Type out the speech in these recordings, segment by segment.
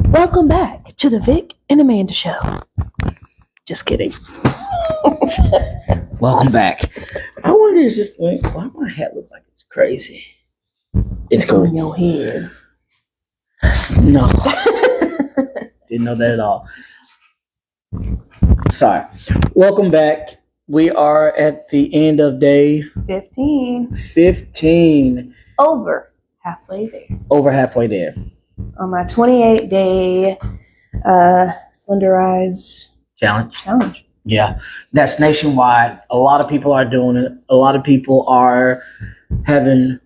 Welcome back to the Vic and Amanda Show. Just kidding. Welcome back. I wonder, is this why my hat look like it's crazy? It's cool. On your head. No, didn't know that at all. Sorry. Welcome back. We are at the end of day 15. Over halfway there. Over halfway there. On my 28-day Slenderize challenge. Yeah, that's nationwide. A lot of people are doing it. A lot of people are having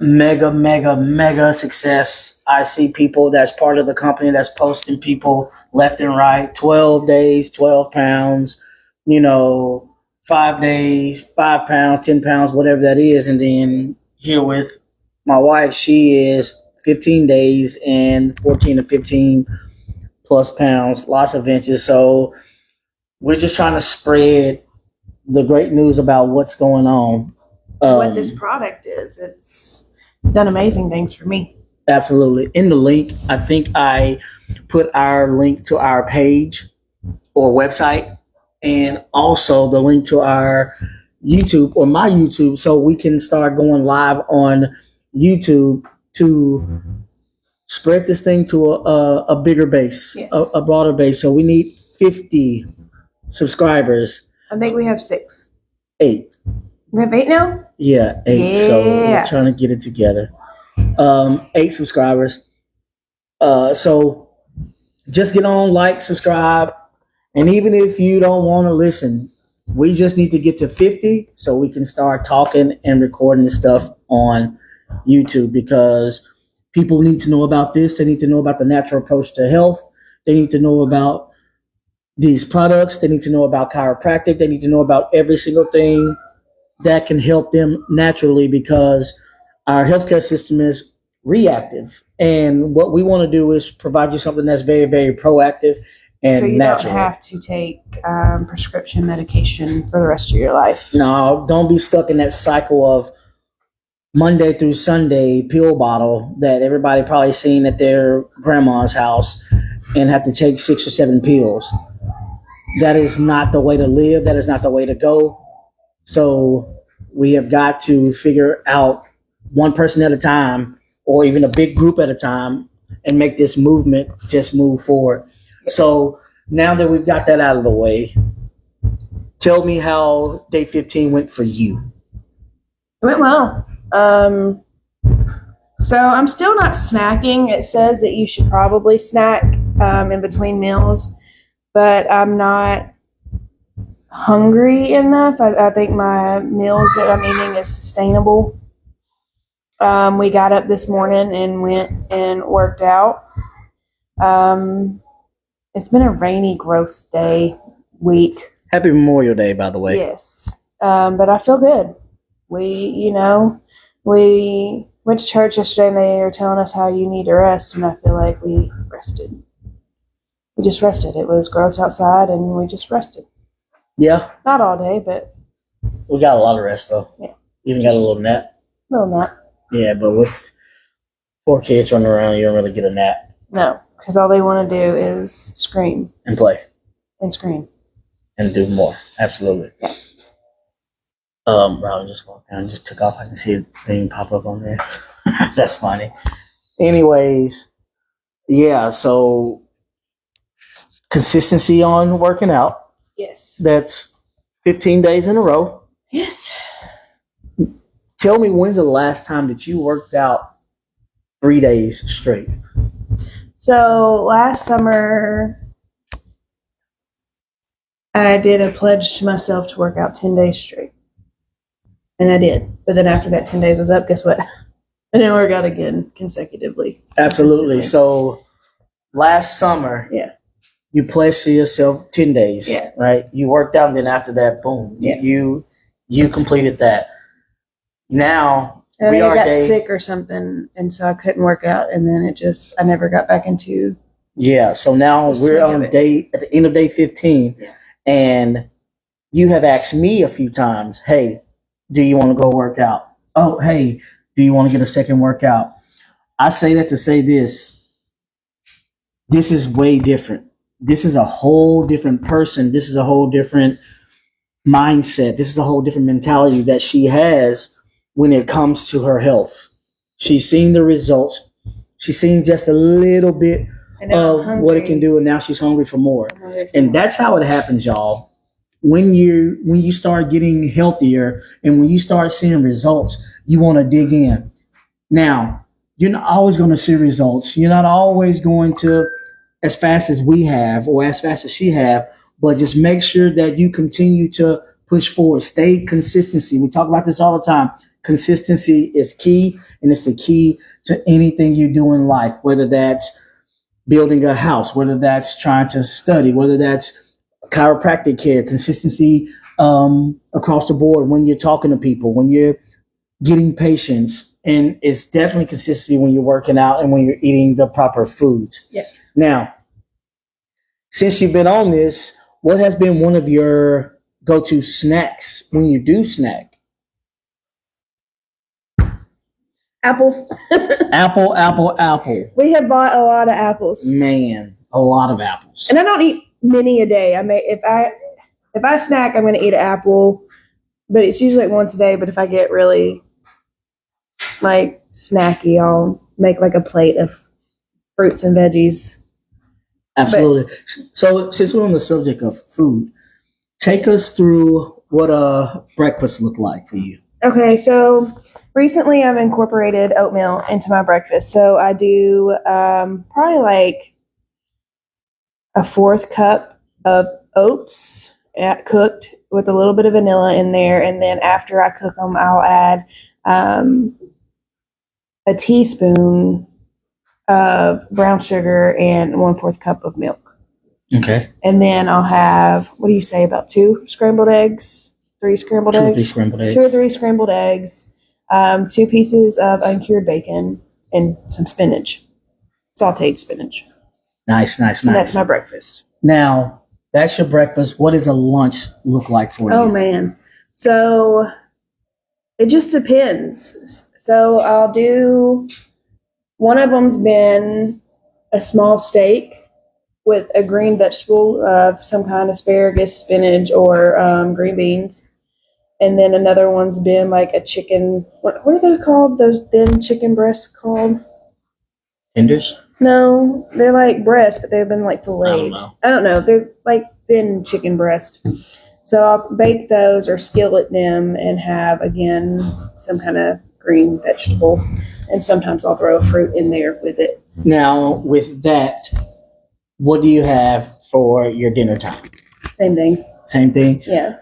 mega success. I see people that's part of the company that's posting people left and right. 12 days, 12 pounds, 5 days, 5 pounds, 10 pounds, whatever that is. And then here with my wife, she is 15 days and 14 to 15 plus pounds, lots of inches. So we're just trying to spread the great news about what's going on. What this product is. It's done amazing things for me. Absolutely. In the link, I think I put our link to our page or website, and also the link to our YouTube or my YouTube, so we can start going live on YouTube to spread this thing to a bigger base, Yes. a broader base. So we need 50 subscribers. I think we have 6. 8. We have 8 now? Yeah, 8. Yeah. So we're trying to get it together. 8 subscribers. So just get on, like, subscribe. And even if you don't want to listen, we just need to get to 50 so we can start talking and recording this stuff on YouTube, because people need to know about this. They need to know about the natural approach to health. They need to know about these products. They need to know about chiropractic. They need to know about every single thing that can help them naturally, because our healthcare system is reactive. And what we want to do is provide you something that's very, very proactive and so you natural. don't have to take prescription medication for the rest of your life. No, don't be stuck in that cycle of Monday through Sunday pill bottle that everybody probably seen at their grandma's house and have to take 6 or 7 pills. That is not the way to live. That is not the way to go. So we have got to figure out one person at a time, or even a big group at a time, and make this movement just move forward. So now that we've got that out of the way, tell me how day 15 went for you. It went well. So I'm still not snacking. It says that you should probably snack in between meals, but I'm not hungry enough. I think my meals that I'm eating is sustainable. We got up this morning and went and worked out. It's been a rainy, gross week. Happy Memorial Day, by the way. Yes. But I feel good. We went to church yesterday and they were telling us how you need to rest, and I feel like we rested. We just rested. It was gross outside and we just rested. Yeah. Not all day, but we got a lot of rest, though. Yeah. Even got a little nap. Little nap. Yeah, but with 4 kids running around, you don't really get a nap. No, because all they want to do is scream. And play. And scream. And do more. Absolutely. Yeah. Robin just walked down and just took off. I can see a thing pop up on there. That's funny. Anyways, yeah, so consistency on working out. Yes. That's 15 days in a row. Yes. Tell me, when's the last time that you worked out 3 days straight? So last summer, I did a pledge to myself to work out 10 days straight. And I did. But then after that 10 days was up, guess what? I didn't work out again consecutively. Absolutely. So last summer, yeah, you pledged to yourself 10 days. Yeah. Right? You worked out, and then after that, boom. Yeah. You completed that. Now, I think I got sick or something, and so I couldn't work out, and then I never got back into. Yeah, so now we're on at the end of day 15, and you have asked me a few times, hey, do you want to go work out? Oh, hey, do you want to get a second workout? I say that to say this. This is way different. This is a whole different person. This is a whole different mindset. This is a whole different mentality that she has when it comes to her health. She's seen the results. She's seen just a little bit And now of I'm what it hungry. can do, and now she's hungry for more. I'm hungry for And more. that's how it happens, y'all. When you start getting healthier and when you start seeing results, you want to dig in. Now, you're not always going to see results. You're not always going to as fast as we have or as fast as she have, but just make sure that you continue to push forward. Stay consistency. We talk about this all the time. Consistency is key, and it's the key to anything you do in life, whether that's building a house, whether that's trying to study, whether that's chiropractic care, consistency across the board when you're talking to people, when you're getting patients, and it's definitely consistency when you're working out and when you're eating the proper foods. Yeah. Now, since you've been on this, what has been one of your go-to snacks when you do snack? Apples. Apple. We have bought a lot of apples, Man, a lot of apples. and I don't eat many a day. I may if I snack, I'm going to eat an apple, but it's usually like once a day. But if I get really like snacky, I'll make like a plate of fruits and veggies. Absolutely. So, since we're on the subject of food, take us through what a breakfast look like for you. Okay, so recently I've incorporated oatmeal into my breakfast. So I do probably like a fourth cup of oats cooked with a little bit of vanilla in there. And then after I cook them, I'll add a teaspoon of brown sugar and 1/4 cup of milk. Okay. And then I'll have, what do you say, about 2 scrambled eggs? 3 scrambled Two or eggs? three scrambled eggs. 2 or 3 scrambled eggs, 2 pieces of uncured bacon, and some spinach, sauteed spinach. Nice. And that's my breakfast. Now, that's your breakfast. What does a lunch look like for you? Oh, man. So it just depends. So I'll do, one of them's been a small steak with a green vegetable of some kind, asparagus, spinach, or green beans. And then another one's been like a chicken. What are they called? Those thin chicken breasts called? Tenders? No, they're like breasts, but they've been like filleted. I don't know. They're like thin chicken breast. So I'll bake those or skillet them and have, again, some kind of green vegetable. And sometimes I'll throw a fruit in there with it. Now, with that, what do you have for your dinner time? Same thing. Same thing? Yeah.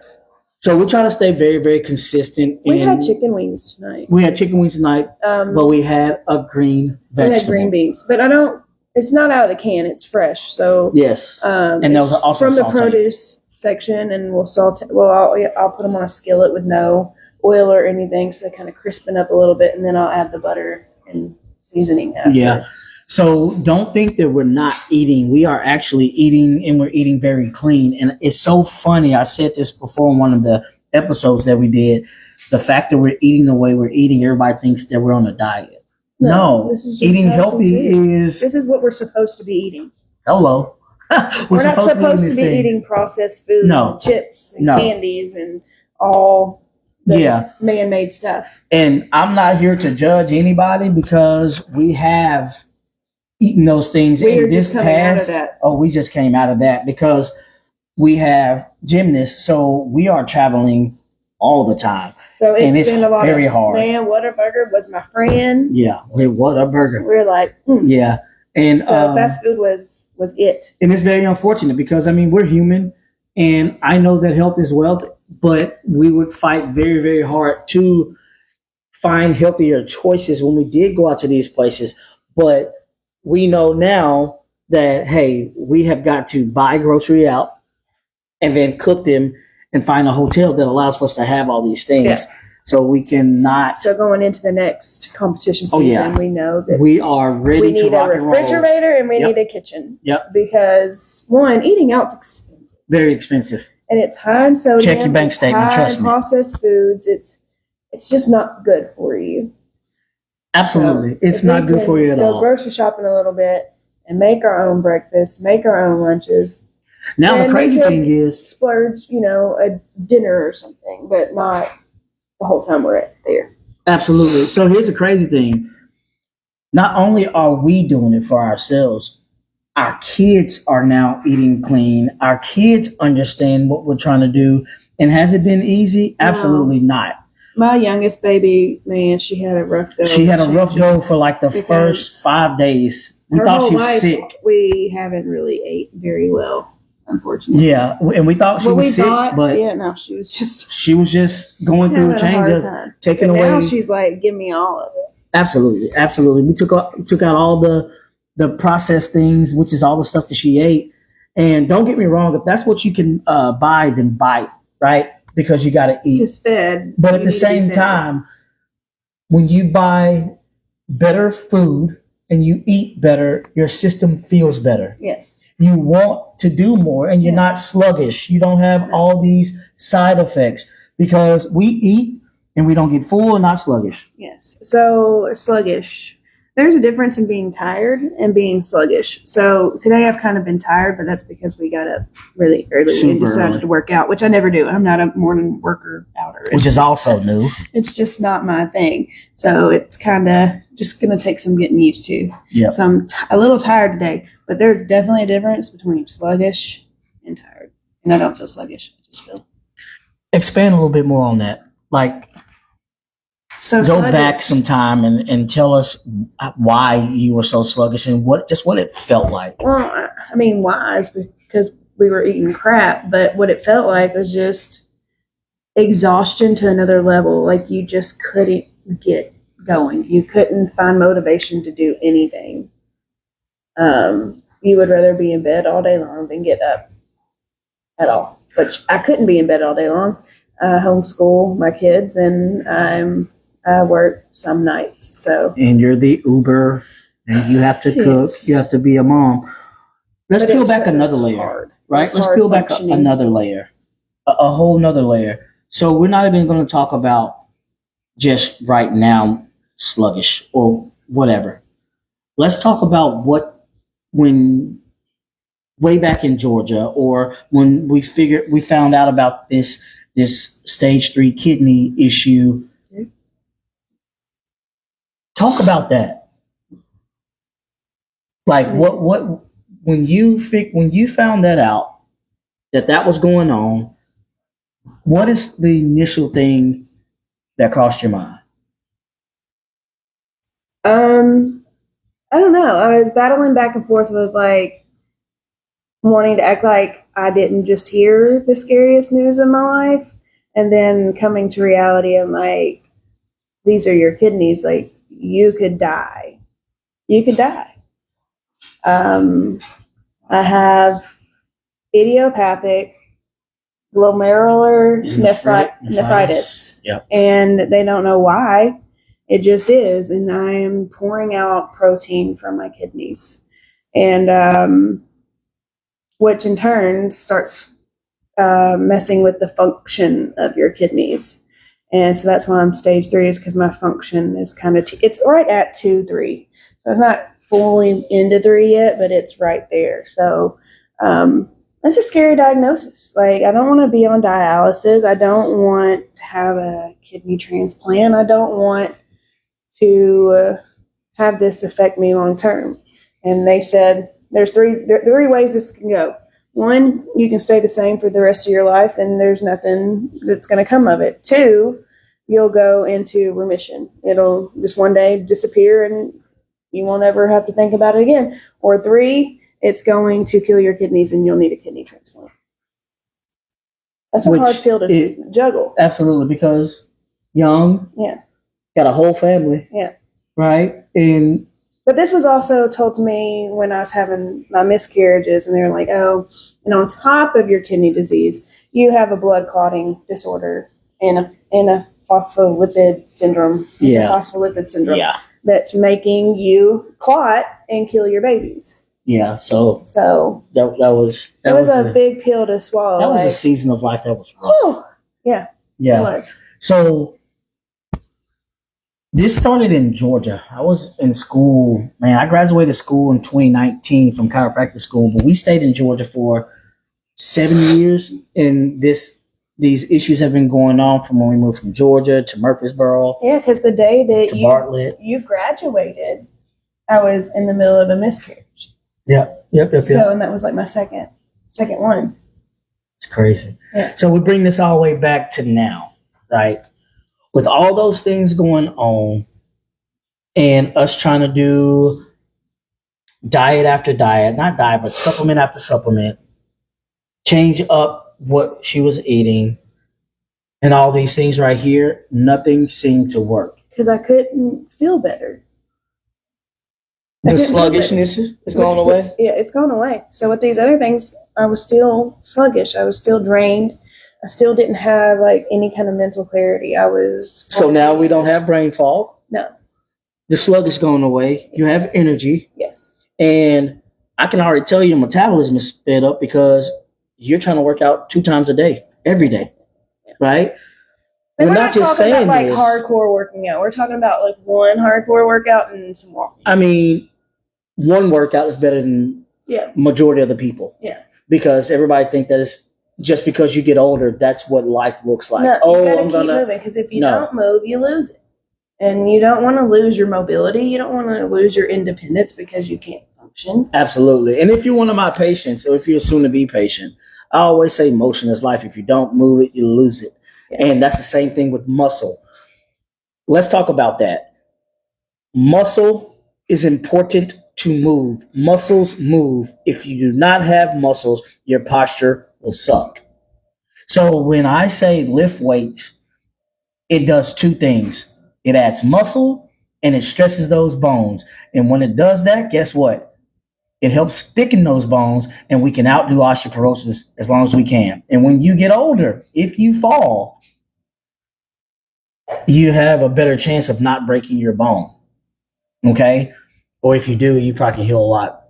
So we try to stay very, very consistent. We had chicken wings tonight. We had chicken wings tonight, but we had a green We vegetable. had green beans. But it's not out of the can. It's fresh. So Yes. and those are also from the sauteed. produce section, and we'll saute. Well, I'll put them on a skillet with no oil or anything, so they kind of crispen up a little bit, and then I'll add the butter and seasoning after. Yeah. So don't think that we're not eating. We are actually eating, and we're eating very clean. And it's so funny. I said this before in one of the episodes that we did. The fact that we're eating the way we're eating, everybody thinks that we're on a diet. No, this is just eating healthy food. is This is what we're supposed to be eating. hello. We're not supposed to these be things. eating processed foods No. and chips and No. candies and all the Yeah. man-made stuff. And I'm not here to judge anybody because we have eaten those things We are in this just coming out of past. that. Oh, we just came out of that because we have gymnasts, so we are traveling all the time. So And it's been a lot very of, hard. Man, Whataburger was my friend. Yeah, what a burger. We're like, Yeah, and So fast food was it. and it's very unfortunate because I mean we're human, and I know that health is wealth, but we would fight very, very hard to find healthier choices when we did go out to these places. But we know now that hey, we have got to buy grocery out and then cook them and find a hotel that allows for us to have all these things. Yeah. So we cannot. So going into the next competition Oh, season, yeah. we know that We are ready we to need a rock and roll. refrigerator and we Yep. need a kitchen. Yep. Because one, eating out's expensive. Very expensive. And it's high in sodium. Check your bank it's statement, high trust in me. processed foods. It's just not good for you. Absolutely. It's if we not good for can you at go all. grocery shopping a little bit and make our own breakfast, make our own lunches. Now, the And crazy we could thing is, splurge, a dinner or something, but not the whole time we're there. absolutely. So here's the crazy thing. Not only are we doing it for ourselves, our kids are now eating clean. Our kids understand what we're trying to do. And has it been easy? No. Absolutely not. My youngest baby, man, she had a rough go. She had a rough go for like the Because first 5 days. We her thought whole she was life, sick. We haven't really ate very well, unfortunately. Yeah, and we thought she Well, was we sick, thought, but yeah, no, she was just she was just going through a having change hard of time. taking But away. now she's like, give me all of it. Absolutely. We took out all the processed things, which is all the stuff that she ate. And don't get me wrong, if that's what you can buy, then buy it, right? Because you got to eat. Just fed. But You at the need to be same fed. time, when you buy better food and you eat better, your system feels better. Yes. You want to do more and you're Yeah. not sluggish. You don't have all these side effects because we eat and we don't get full and not sluggish. Yes. So sluggish. There's a difference in being tired and being sluggish. So today I've kind of been tired, but that's because we got up really early Super and decided early. to work out, which I never do. I'm not a morning worker outer. Which is also new. It's just not my thing. So it's kind of just going to take some getting used to. Yep. So I'm a little tired today, but there's definitely a difference between sluggish and tired. And I don't feel sluggish. I just feel. Expand a little bit more on that. Like, So go sluggish- back some time and tell us why you were so sluggish and what it felt like. Well, I mean, why? It's because we were eating crap, but what it felt like was just exhaustion to another level. Like you just couldn't get going. You couldn't find motivation to do anything. You would rather be in bed all day long than get up at all. But I couldn't be in bed all day long. I homeschool my kids, and I work some nights. So And you're the Uber and you have to cook. Yes. You have to be a mom. Let's but peel it's- back another it's layer. hard. Right? It's Let's hard peel back functioning. another layer, a whole nother layer. So we're not even going to talk about just right now sluggish or whatever. Let's talk about when way back in Georgia or when we found out about this stage 3 kidney issue. Okay. Talk about that. Like what when you found that out that was going on, what is the initial thing that crossed your mind? I don't know. I was battling back and forth with like wanting to act like I didn't just hear the scariest news of my life, and then coming to reality and like, these are your kidneys. Like you could die. You could die. I have idiopathic glomerular nephritis. Yep. And they don't know why. It just is. And I am pouring out protein from my kidneys. And which in turn starts messing with the function of your kidneys. And so that's why I'm stage 3, is because my function is kind of, it's right at 2-3. So it's not fully into 3 yet, but it's right there. So that's a scary diagnosis. Like, I don't want to be on dialysis. I don't want to have a kidney transplant. I don't want to have this affect me long term. And they said there are 3 ways this can go. 1, you can stay the same for the rest of your life and there's nothing that's going to come of it. 2, you'll go into remission. It'll just one day disappear and you won't ever have to think about it again. Or 3, it's going to kill your kidneys and you'll need a kidney transplant. That's a hard pill to juggle. Absolutely, because young, Yeah. got a whole family. Yeah. Right? And But this was also told to me when I was having my miscarriages, and they were like, oh, and on top of your kidney disease, you have a blood clotting disorder and a phospholipid syndrome. Yeah. Phospholipid syndrome. That's making you clot and kill your babies. Yeah. So that was a big pill to swallow. That was a season of life that was rough. Oh, yeah. Yeah. It was. So This started in Georgia. I was in school, man. I graduated school in 2019 from chiropractic school, but we stayed in Georgia for 7 years, and these issues have been going on from when we moved from Georgia to Murfreesboro Yeah, because the day that to Bartlett. you graduated, I was in the middle of a miscarriage. Yep. So, and that was like my second one. It's crazy. Yeah. So we bring this all the way back to now, right? With all those things going on and us trying to do diet after diet, not diet, but supplement after supplement, change up what she was eating and all these things right here, nothing seemed to work. Because I couldn't feel better. The sluggishness is going away? Yeah, it's gone away. So with these other things, I was still sluggish. I was still drained. I still didn't have like any kind of mental clarity. I was. So now we don't have brain fog. No. The slug is going away. You have energy. Yes. And I can already tell your metabolism is sped up because you're trying to work out 2 times a day, every day, right? And we're not just talking about like hardcore working out. We're talking about like one hardcore workout and some walking. I mean, one workout is better than majority of the people. Yeah. Because everybody think that it's just because you get older, that's what life looks like. No, I'm gonna keep moving, because if you don't move, you lose it. And you don't want to lose your mobility. You don't want to lose your independence because you can't function. Absolutely. And if you're one of my patients, or if you're soon to be patient, I always say motion is life. If you don't move it, you lose it. Yes. And that's the same thing with muscle. Let's talk about that. Muscle is important to move. Muscles move. If you do not have muscles, your posture will suck. So when I say lift weights, it does 2 things. It adds muscle and it stresses those bones. And when it does that, guess what? It helps thicken those bones, and we can outdo osteoporosis as long as we can. And when you get older, if you fall, you have a better chance of not breaking your bone. Okay? Or if you do, you probably can heal a lot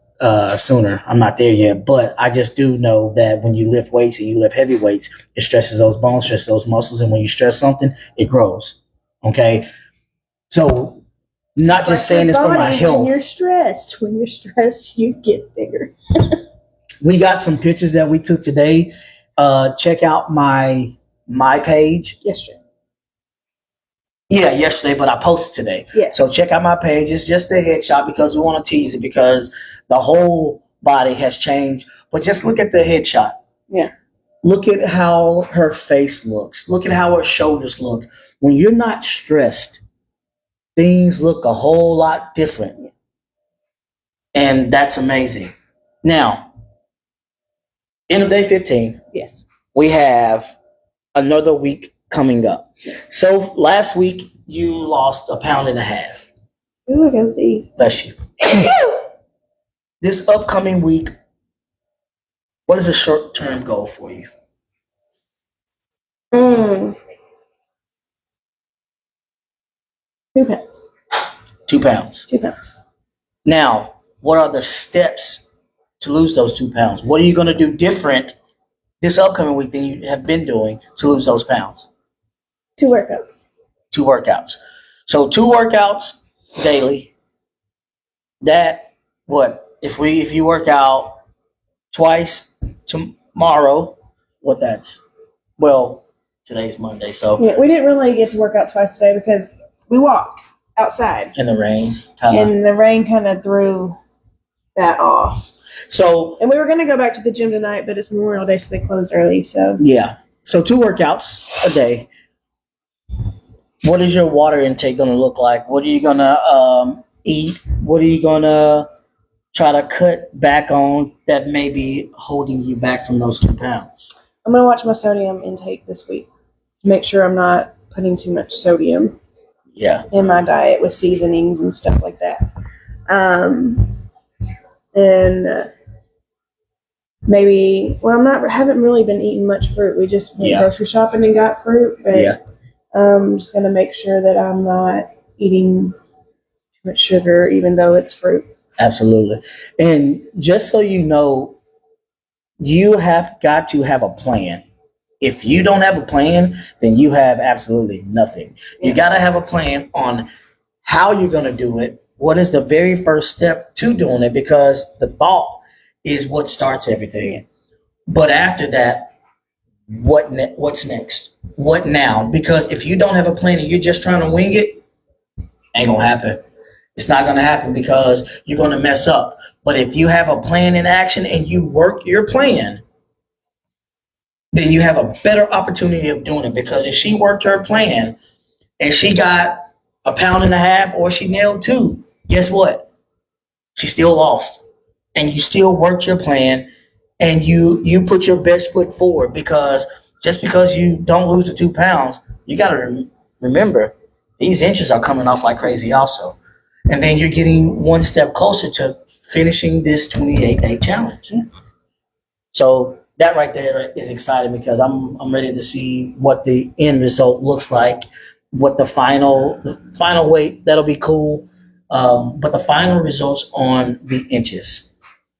sooner. I'm not there yet, but I just do know that when you lift weights and you lift heavy weights, it stresses those bones, stresses those muscles, and when you stress something, it grows. Okay? So not just like saying this for my health. When you're stressed, you get bigger. We got some pictures that we took today. Check out my page. Yesterday. Yeah, yesterday, but I posted today. Yes. So check out my page. It's just a headshot because we want to tease it because the whole body has changed. But just look at the headshot. Yeah. Look at how her face looks. Look at how her shoulders look. When you're not stressed, things look a whole lot different. And that's amazing. Now, end of day 15. Yes. We have another week coming up. So last week, you lost 1.5 pounds. Ooh, that was easy. Bless you. This upcoming week, what is a short-term goal for you? 2 pounds. 2 pounds. 2 pounds. Now, what are the steps to lose those 2 pounds? What are you going to do different this upcoming week than you have been doing to lose those pounds? 2 workouts. 2 workouts. So 2 workouts daily. That, what? If you work out twice tomorrow, what that's? Well, today's Monday, so. Yeah, we didn't really get to work out twice today because we walked outside. In the rain. And the rain kind of threw that off. So. And we were going to go back to the gym tonight, but it's Memorial Day, so they closed early, so. Yeah. So 2 workouts a day. What is your water intake going to look like? What are you going to eat? What are you going to try to cut back on that may be holding you back from those 2 pounds? I'm going to watch my sodium intake this week to make sure I'm not putting too much sodium in my diet with seasonings and stuff like that. And maybe, well, haven't really been eating much fruit. We just went grocery shopping and got fruit. But I'm just going to make sure that I'm not eating too much sugar, even though it's fruit. Absolutely. And just so you know, you have got to have a plan. If you don't have a plan, then you have absolutely nothing. You got to have a plan on how you're going to do it. What is the very first step to doing it? Because the thought is what starts everything. But after that, what's next? What now? Because if you don't have a plan and you're just trying to wing it, ain't gonna happen. It's not gonna happen because you're gonna mess up. But if you have a plan in action and you work your plan, then you have a better opportunity of doing it. Because if she worked her plan and she got a pound and a half or she nailed two, guess what? She still lost. And you still worked your plan and you put your best foot forward, because just because you don't lose the 2 pounds, you got to remember these inches are coming off like crazy also. And then you're getting one step closer to finishing this 28-day challenge. So that right there is exciting, because I'm ready to see what the end result looks like, what the final weight. That'll be cool. But the final results on the inches.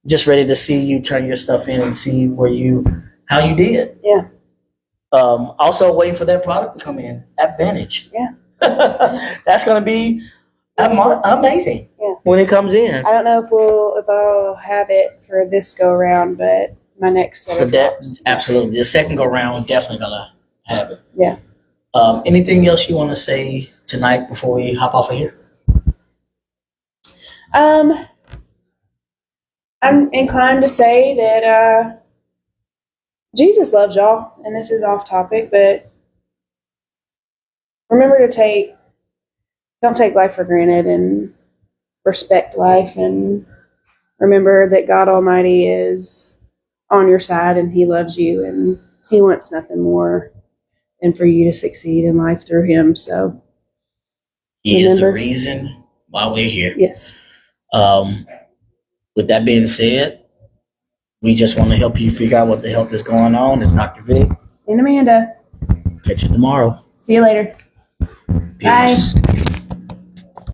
Just ready to see you turn your stuff in and see how you did. Yeah. Also waiting for that product to come in at Vantage. Yeah. That's gonna be amazing. Yeah. When it comes in. I don't know if I'll have it for this go around, but my next set of drops. Absolutely. The second go round, we're definitely gonna have it. Yeah. Anything else you want to say tonight before we hop off of here? I'm inclined to say that Jesus loves y'all, and this is off topic, but remember to don't take life for granted, and respect life, and remember that God Almighty is on your side and He loves you, and He wants nothing more than for you to succeed in life through Him. So He is the reason why we're here. Yes. With that being said, we just want to help you figure out what the heck is going on. It's Dr. Vic And Amanda. Catch you tomorrow. See you later. Peace. Bye.